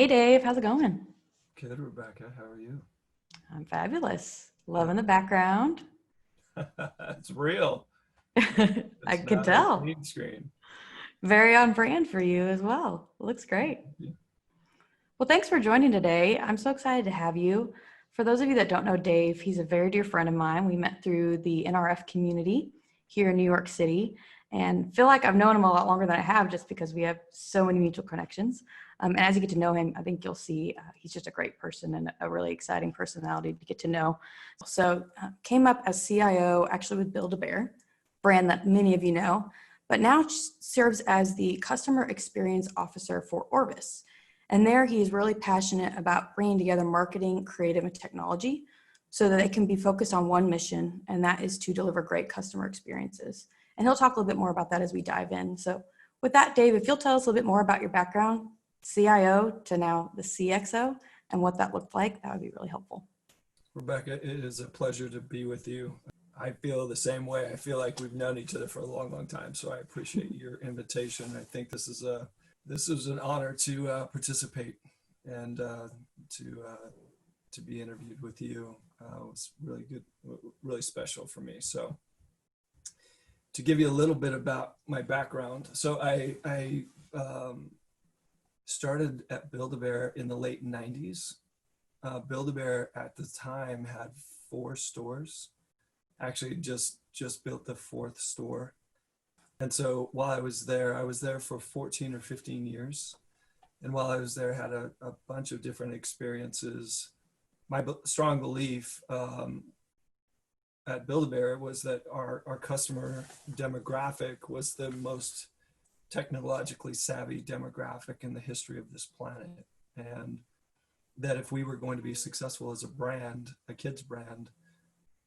Hey Dave, how's it going? Good, Rebecca. How are you? I'm fabulous. Good. Loving the background. It's real. I It's can not a tell. green screen. Very on brand for you as well. Looks great. Yeah. Well, thanks for joining today. I'm so excited to have you. For those of you that don't know Dave, he's a very dear friend of mine. We met through the NRF community here in New York City and feel like I've known him a lot longer than I have just because we have so many mutual connections. And as you get to know him, I think you'll see he's just a great person and a really exciting personality to get to know. So came up as CIO actually with Build-A-Bear, brand that many of you know, but now serves as the customer experience officer for Orvis. And there he's really passionate about bringing together marketing, creative, and technology so that they can be focused on one mission, and that is to deliver great customer experiences. And he'll talk a little bit more about that as we dive in. So with that, Dave, if you'll tell us a little bit more about your background, CIO to now the CXO, and what that looked like, that would be really helpful. Rebecca, it is a pleasure to be with you. I feel the same way. I feel like we've known each other for a long, long time. So I appreciate your invitation. I think this is an honor to participate and to be interviewed with you. It was really good, really special for me. So to give you a little bit about my background, so I started at Build-A-Bear in the late 90s. Build-A-Bear at the time had 4 stores. Actually, just built the 4th store. And so while I was there for 14 or 15 years. And while I was there, I had a bunch of different experiences. My strong belief at Build-A-Bear was that our customer demographic was the most technologically savvy demographic in the history of this planet. And that if we were going to be successful as a brand, a kids brand,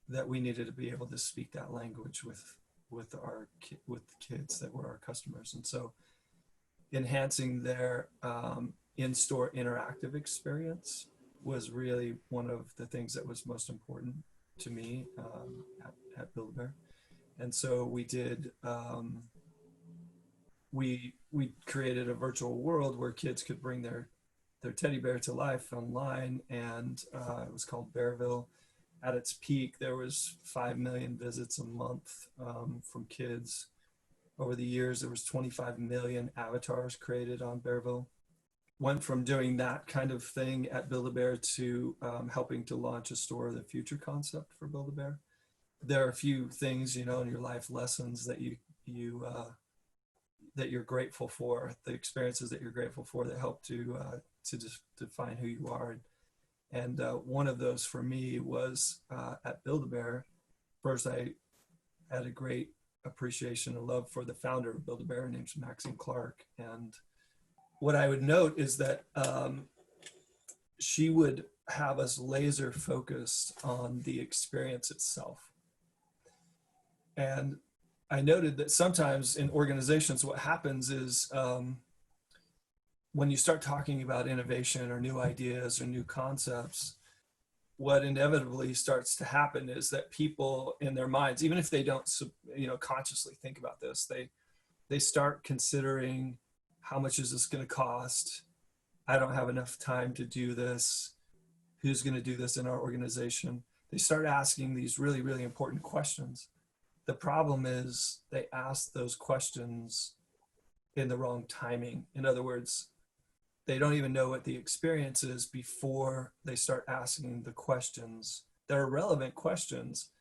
that we needed to be able to speak that language with kids that were our customers. And so enhancing their in-store interactive experience was really one of the things that was most important to me at Build-A-Bear. And so we did we created a virtual world where kids could bring their teddy bear to life online, and it was called Bearville. At its peak, there was 5 million visits a month from kids. Over the years, there was 25 million avatars created on Bearville. Went from doing that kind of thing at Build-A-Bear to helping to launch a store of the future concept for Build-A-Bear. There are a few things, in your life lessons that that you're grateful for, the experiences that you're grateful for that help to just define who you are. And one of those for me was at Build-A-Bear. First, I had a great appreciation and love for the founder of Build-A-Bear, named Maxine Clark. And what I would note is that she would have us laser focused on the experience itself. And I noted that sometimes in organizations, what happens is when you start talking about innovation or new ideas or new concepts, what inevitably starts to happen is that people in their minds, even if they don't, consciously think about this, they start considering, how much is this going to cost? I don't have enough time to do this. Who's going to do this in our organization? They start asking these really, really important questions. The problem is they ask those questions in the wrong timing. In other words, they don't even know what the experience is before they start asking the questions. They're relevant questions,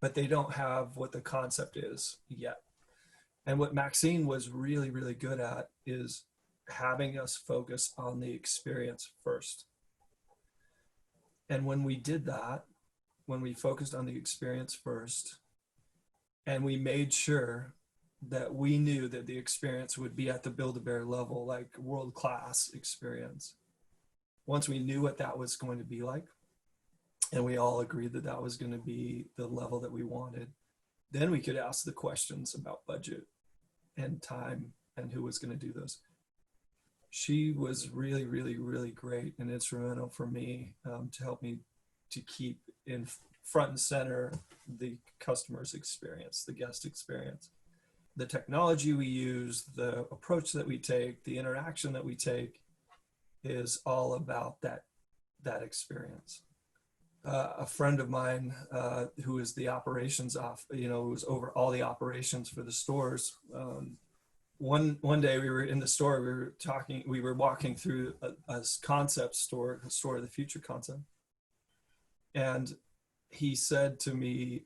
but they don't have what the concept is yet. And what Maxine was really, really good at is having us focus on the experience first. And when we did that, when we focused on the experience first, and we made sure that we knew that the experience would be at the Build-A-Bear level, like world-class experience. Once we knew what that was going to be like, and we all agreed that that was going to be the level that we wanted, then we could ask the questions about budget and time and who was going to do this. She was really, really, really great and instrumental for me to help me to keep in front and center the customer's experience, the guest experience. The technology we use, the approach that we take, the interaction that we take, is all about that experience. A friend of mine who is the operations who was over all the operations for the stores. One day we were in the store, we were walking through a concept store, a store of the future concept. And he said to me,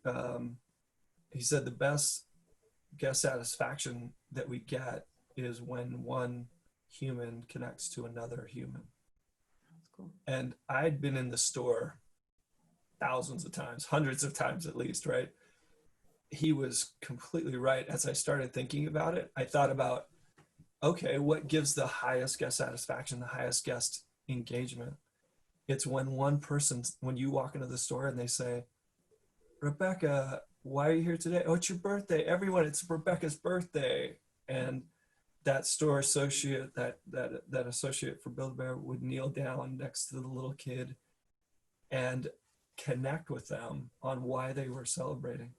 he said, the best guest satisfaction that we get is when one human connects to another human. That's cool. And I'd been in the store thousands of times, hundreds of times at least, right? He was completely right. As I started thinking about it, I thought about, okay, what gives the highest guest satisfaction, the highest guest engagement? It's when when you walk into the store and they say, Rebecca, why are you here today? Oh, it's your birthday. Everyone, it's Rebecca's birthday. And that store associate, that associate for Build-A-Bear would kneel down next to the little kid and connect with them on why they were celebrating.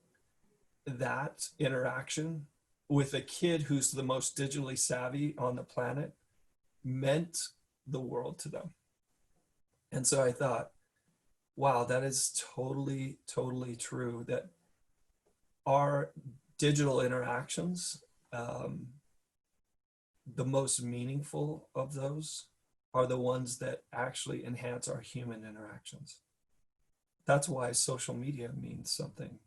That interaction with a kid who's the most digitally savvy on the planet meant the world to them. And so I thought, wow, that is totally, totally true, that our digital interactions, the most meaningful of those are the ones that actually enhance our human interactions. That's why social media means something,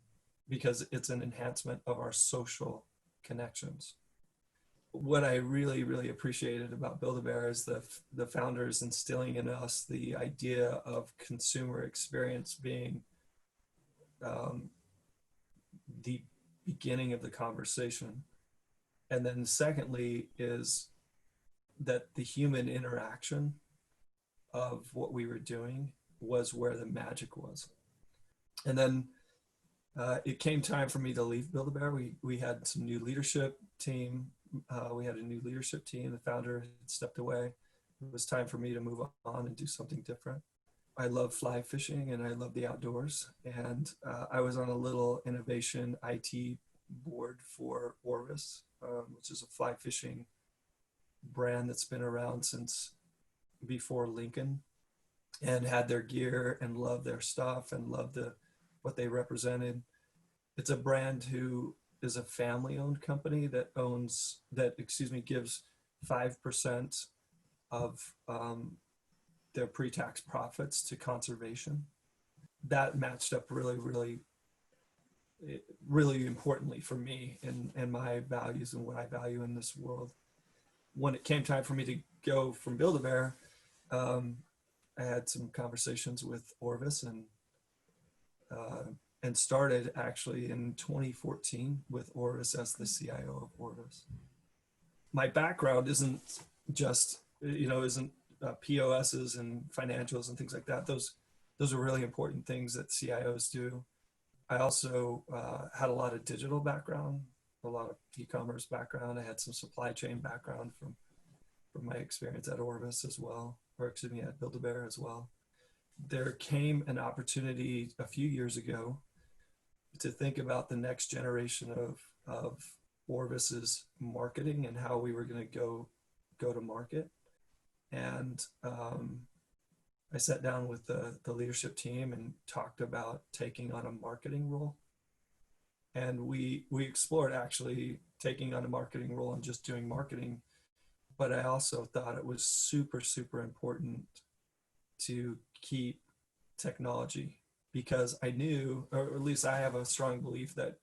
because it's an enhancement of our social connections. What I really, really appreciated about Build-A-Bear is the founders instilling in us the idea of consumer experience being the beginning of the conversation. And then secondly is that the human interaction of what we were doing was where the magic was. And then it came time for me to leave Build-A-Bear. We had some new leadership team. We had a new leadership team. The founder had stepped away. It was time for me to move on and do something different. I love fly fishing and I love the outdoors. And I was on a little innovation IT board for Orvis, which is a fly fishing brand that's been around since before Lincoln, and had their gear and loved their stuff and loved what they represented. It's a brand who is a family-owned company that gives 5% of their pre-tax profits to conservation. That matched up really, really, really importantly for me and my values and what I value in this world. When it came time for me to go from Build-A-Bear, I had some conversations with Orvis and started actually in 2014 with Orvis as the CIO of Orvis. My background isn't just, isn't POSs and financials and things like that. Those are really important things that CIOs do. I also had a lot of digital background, a lot of e-commerce background. I had some supply chain background from my experience at Orvis as well, or excuse me, at Build-A-Bear as well. There came an opportunity a few years ago to think about the next generation of Orvis's marketing and how we were going to go to market. And I sat down with the leadership team and talked about taking on a marketing role. And we explored actually taking on a marketing role and just doing marketing. But I also thought it was super, super important to keep technology, because I knew, or at least I have a strong belief, that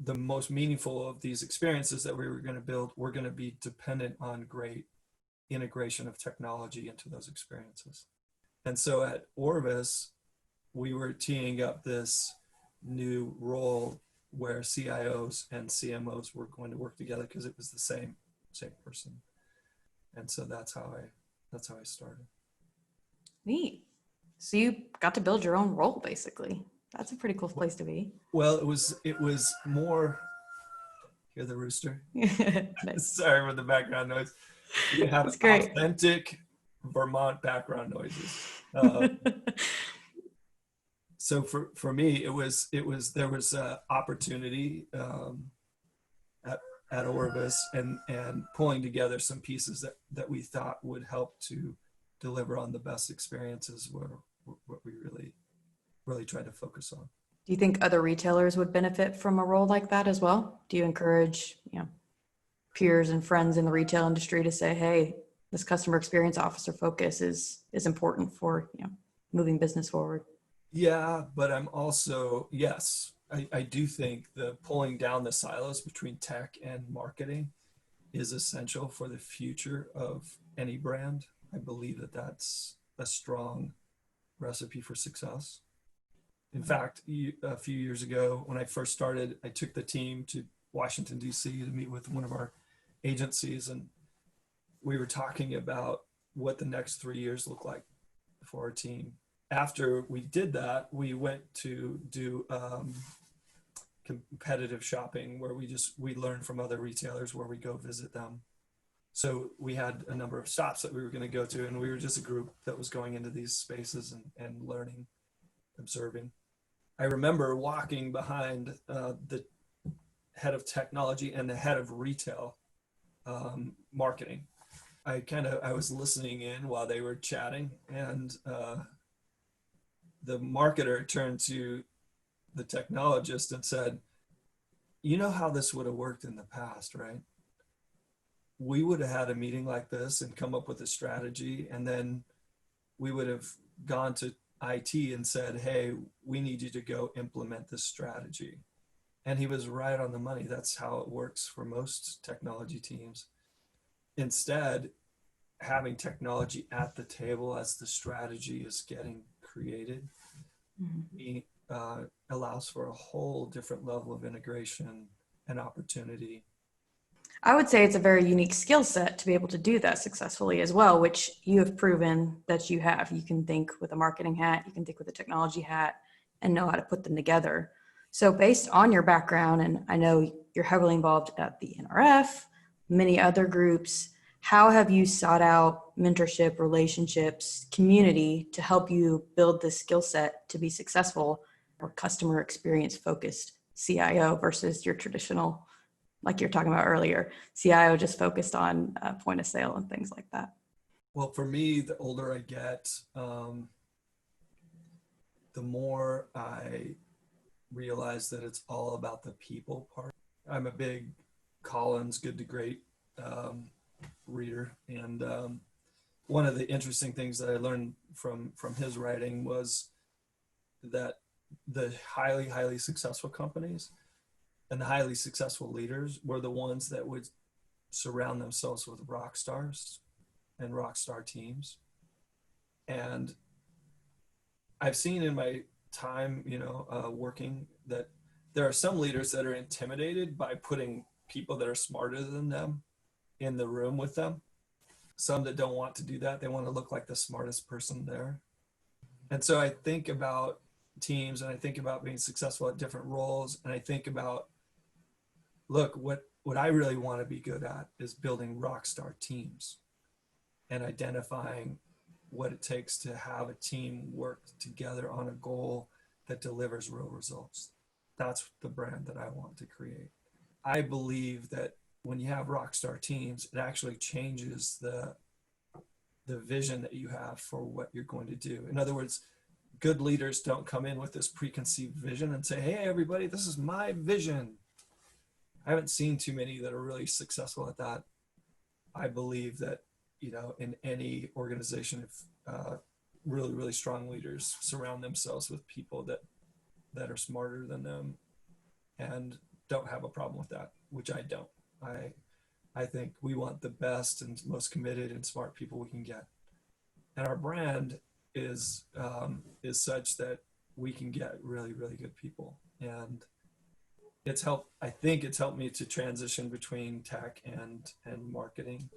the most meaningful of these experiences that we were going to build were going to be dependent on great integration of technology into those experiences. And so at Orvis, we were teeing up this new role where CIOs and CMOs were going to work together because it was the same person. And so that's how I started. Neat. So you got to build your own role, basically. That's a pretty cool place to be. Well, it was more. Hear the rooster? Nice. Sorry for the background noise. You have authentic Vermont background noises. So for me, there was an opportunity at Orvis and pulling together some pieces that we thought would help to deliver on the best experiences were what we really try to focus on. Do you think other retailers would benefit from a role like that as well? Do you encourage, peers and friends in the retail industry to say, hey, this customer experience officer focus is important for, moving business forward? Yeah, but I'm also, yes, I do think the pulling down the silos between tech and marketing is essential for the future of any brand. I believe that that's a strong recipe for success. In fact, a few years ago, when I first started, I took the team to Washington, D.C. to meet with one of our agencies, and we were talking about what the next 3 years look like for our team. After we did that, we went to do competitive shopping where we learn from other retailers where we go visit them. So we had a number of stops that we were going to go to, and we were just a group that was going into these spaces and learning, observing. I remember walking behind the head of technology and the head of retail marketing. I was listening in while they were chatting, and the marketer turned to the technologist and said, you know how this would have worked in the past, right? We would have had a meeting like this and come up with a strategy, and then we would have gone to IT and said, hey, we need you to go implement this strategy. And he was right on the money. That's how it works for most technology teams. Instead, having technology at the table as the strategy is getting created allows for a whole different level of integration and opportunity. I would say it's a very unique skill set to be able to do that successfully as well, which you have proven that you have. You can think with a marketing hat, you can think with a technology hat, and know how to put them together. So based on your background, and I know you're heavily involved at the NRF, many other groups, how have you sought out mentorship, relationships, community to help you build this skill set to be successful or customer experience focused CIO versus your traditional, like you're talking about earlier, CIO just focused on point of sale and things like that? Well, for me, the older I get, the more I realize that it's all about the people part. I'm a big Collins Good to Great reader, and one of the interesting things that I learned from his writing was that the highly successful companies and the highly successful leaders were the ones that would surround themselves with rock stars and rock star teams. And I've seen in my time, working, that there are some leaders that are intimidated by putting people that are smarter than them in the room with them. Some that don't want to do that. They want to look like the smartest person there. And so I think about teams, and I think about being successful at different roles, and I think about, look, what I really want to be good at is building rock star teams and identifying what it takes to have a team work together on a goal that delivers real results. That's the brand that I want to create. I believe that when you have rock star teams, it actually changes the vision that you have for what you're going to do. In other words, good leaders don't come in with this preconceived vision and say, hey, everybody, this is my vision. I haven't seen too many that are really successful at that. I believe that, in any organization, if really strong leaders surround themselves with people that are smarter than them and don't have a problem with that, which I don't. I think we want the best and most committed and smart people we can get. And our brand is such that we can get really good people. And I think it's helped me to transition between tech and marketing,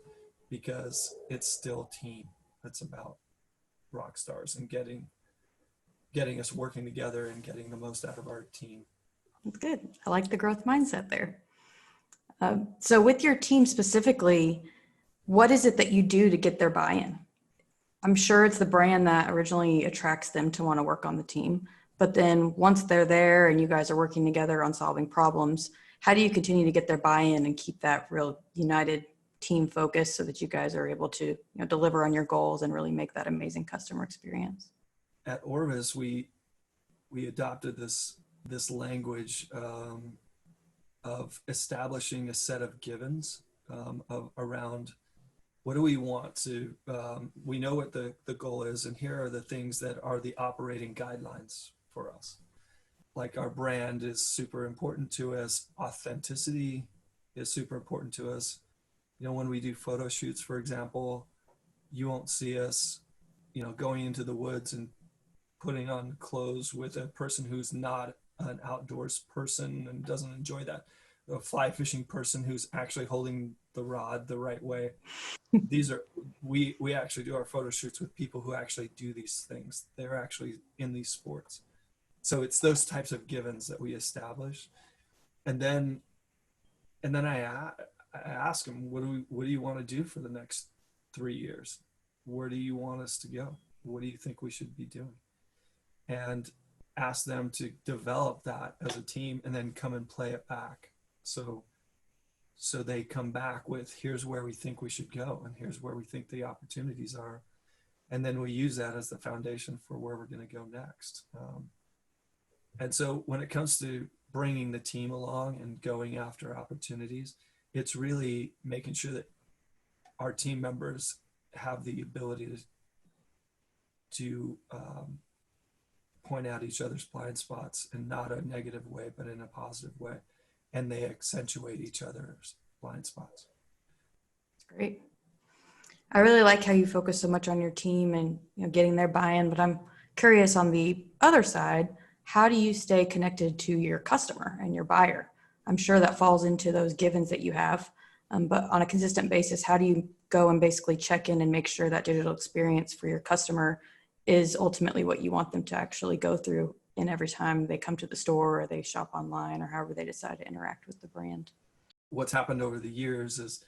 because it's still team. It's about rock stars and getting us working together and getting the most out of our team. That's good. I like the growth mindset there. So with your team specifically, what is it that you do to get their buy-in? I'm sure it's the brand that originally attracts them to want to work on the team. But then once they're there and you guys are working together on solving problems, how do you continue to get their buy-in and keep that real united team focused so that you guys are able to, deliver on your goals and really make that amazing customer experience? At Orvis, we adopted this language of establishing a set of givens around what do we want to, we know what the goal is, and here are the things that are the operating guidelines for us. Like our brand is super important to us. Authenticity is super important to us. When we do photo shoots, for example, you won't see us, going into the woods and putting on clothes with a person who's not an outdoors person and doesn't enjoy that. A fly fishing person who's actually holding the rod the right way. We actually do our photo shoots with people who actually do these things. They're actually in these sports. So it's those types of givens that we establish. And then I ask them, what do you want to do for the next 3 years? Where do you want us to go? What do you think we should be doing? And ask them to develop that as a team and then come and play it back. So they come back with, here's where we think we should go, and here's where we think the opportunities are. And then we use that as the foundation for where we're going to go next. And so when it comes to bringing the team along and going after opportunities, it's really making sure that our team members have the ability to point out each other's blind spots in not a negative way, but in a positive way. And they accentuate each other's blind spots. That's great. I really like how you focus so much on your team and getting their buy-in, but I'm curious on the other side, how do you stay connected to your customer and your buyer? I'm sure that falls into those givens that you have, but on a consistent basis, how do you go and basically check in and make sure that digital experience for your customer is ultimately what you want them to actually go through in every time they come to the store or they shop online or however they decide to interact with the brand? What's happened over the years is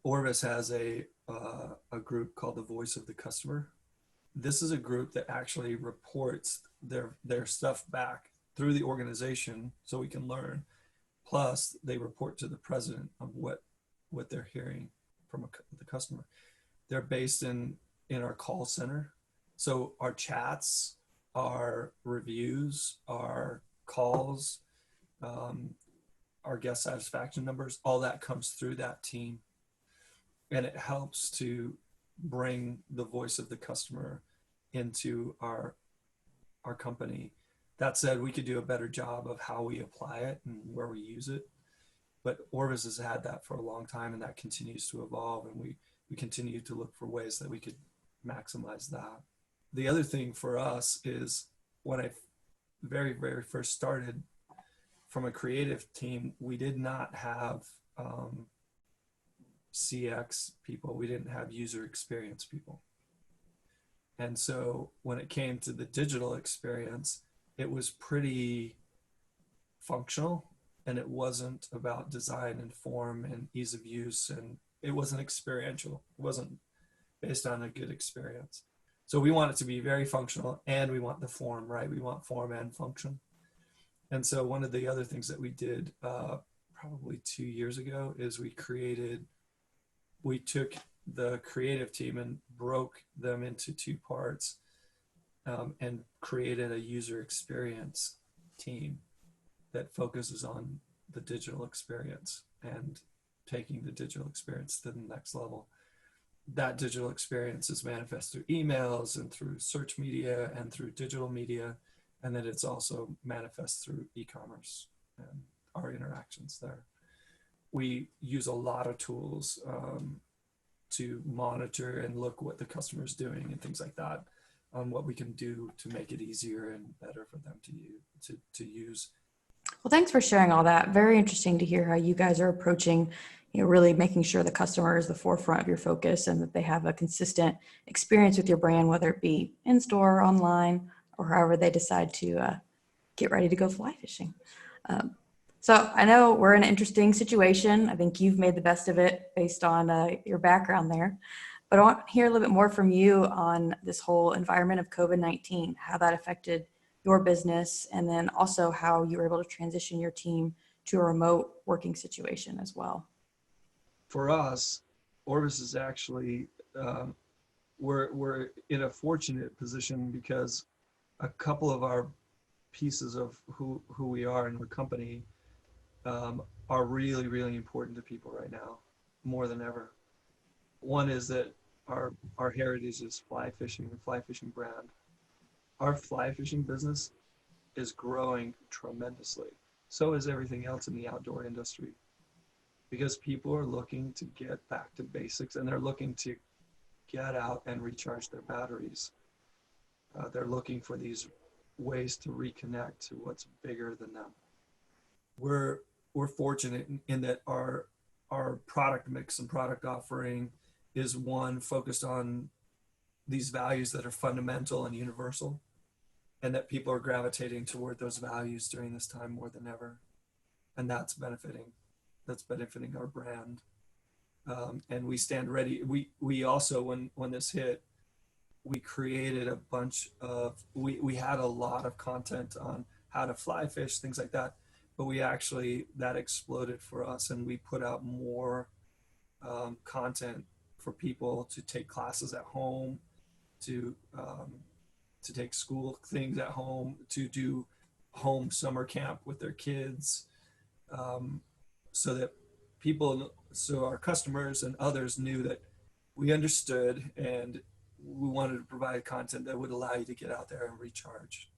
Orvis has a group called the Voice of the Customer. This is a group that actually reports their stuff back through the organization so we can learn. Plus, they report to the president of what they're hearing from the customer. They're based in our call center. So our chats, our reviews, our calls, our guest satisfaction numbers, all that comes through that team. And it helps to bring the voice of the customer into our company. That said, we could do a better job of how we apply it and where we use it. But Orvis has had that for a long time, and that continues to evolve. And we continue to look for ways that we could maximize that. The other thing for us is when I very, very first started from a creative team, we did not have CX people. We didn't have user experience people. And so when it came to the digital experience, it was pretty functional, and it wasn't about design and form and ease of use, and it wasn't experiential. It wasn't based on a good experience. So we want it to be very functional, and we want the form, right? We want form and function. And so one of the other things that we did probably 2 years ago is we took the creative team and broke them into two parts and created a user experience team that focuses on the digital experience and taking the digital experience to the next level. That digital experience is manifest through emails and through search media and through digital media. And then it's also manifest through e-commerce and our interactions there. We use a lot of tools to monitor and look what the customer is doing and things like that, on what we can do to make it easier and better for them to use. Well, thanks for sharing all that. Very interesting to hear how you guys are approaching, really making sure the customer is the forefront of your focus and that they have a consistent experience with your brand, whether it be in store, online, or however they decide to get ready to go fly fishing. So I know we're in an interesting situation. I think you've made the best of it based on your background there. But I want to hear a little bit more from you on this whole environment of COVID-19, how that affected your business, and then also how you were able to transition your team to a remote working situation as well. for us, Orvis is actually, we're in a fortunate position because a couple of our pieces of who we are in the company are really, really important to people right now, more than ever. One is that our heritage is fly fishing, the fly fishing brand. Our fly fishing business is growing tremendously. So is everything else in the outdoor industry, because people are looking to get back to basics and they're looking to get out and recharge their batteries. They're looking for these ways to reconnect to what's bigger than them. We're fortunate in that our product mix and product offering is one focused on these values that are fundamental and universal, and that people are gravitating toward those values during this time more than ever, and that's benefiting our brand. And we stand ready. We also, when this hit, we created a bunch of, we had a lot of content on how to fly fish, things like that, but that exploded for us, and we put out more content for people to take classes at home, to take school things at home, to do home summer camp with their kids, so that so our customers and others knew that we understood, and we wanted to provide content that would allow you to get out there and recharge.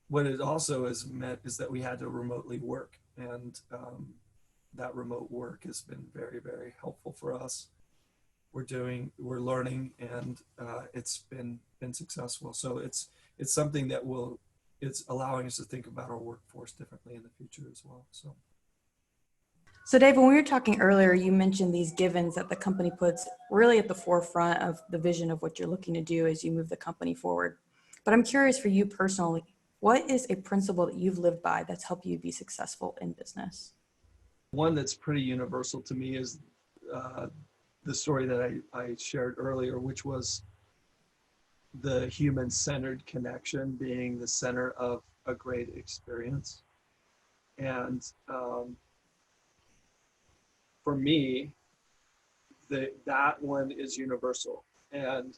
What it also has meant is that we had to remotely work, and that remote work has been very, very helpful for us. We're learning, and it's been successful. So it's something that it's allowing us to think about our workforce differently in the future as well. So Dave, when we were talking earlier, you mentioned these givens that the company puts really at the forefront of the vision of what you're looking to do as you move the company forward. But I'm curious, for you personally, what is a principle that you've lived by that's helped you be successful in business? One that's pretty universal to me is the story that I shared earlier, which was the human-centered connection being the center of a great experience. And for me, that one is universal, and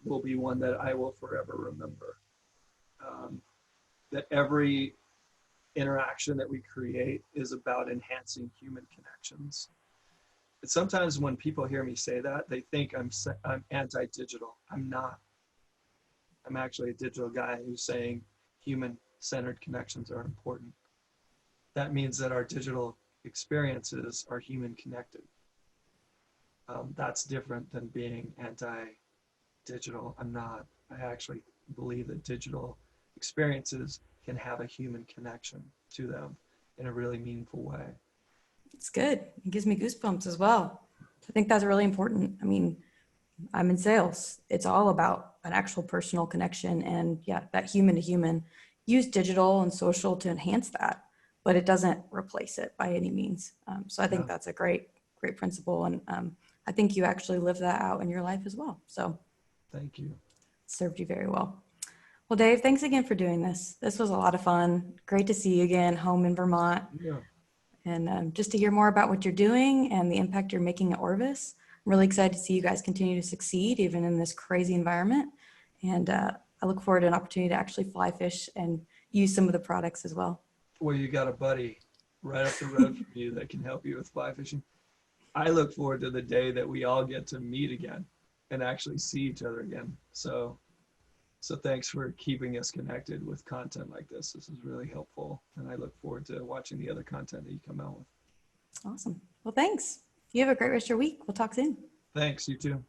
will be one that I will forever remember. That every interaction that we create is about enhancing human connections. And sometimes when people hear me say that, they think I'm anti-digital. I'm not. I'm actually a digital guy who's saying human-centered connections are important. That means that our digital experiences are human connected. That's different than being anti-digital. I'm not. I actually believe that digital experiences can have a human connection to them in a really meaningful way. It's good. It gives me goosebumps as well. I think that's really important. I mean, I'm in sales. It's all about an actual personal connection, and yeah, that human to human. Use digital and social to enhance that, but it doesn't replace it by any means. So I think that's a great principle, and I think you actually live that out in your life as well. So thank you. It served you very well. Well, Dave, thanks again for doing this. This was a lot of fun. Great to see you again home in Vermont. Yeah. And just to hear more about what you're doing and the impact you're making at Orvis. I'm really excited to see you guys continue to succeed even in this crazy environment. And I look forward to an opportunity to actually fly fish and use some of the products as well. Well, you got a buddy right up the road from you that can help you with fly fishing. I look forward to the day that we all get to meet again and actually see each other again. So thanks for keeping us connected with content like this. This is really helpful, and I look forward to watching the other content that you come out with. Awesome. Well, thanks. You have a great rest of your week. We'll talk soon. Thanks, you too.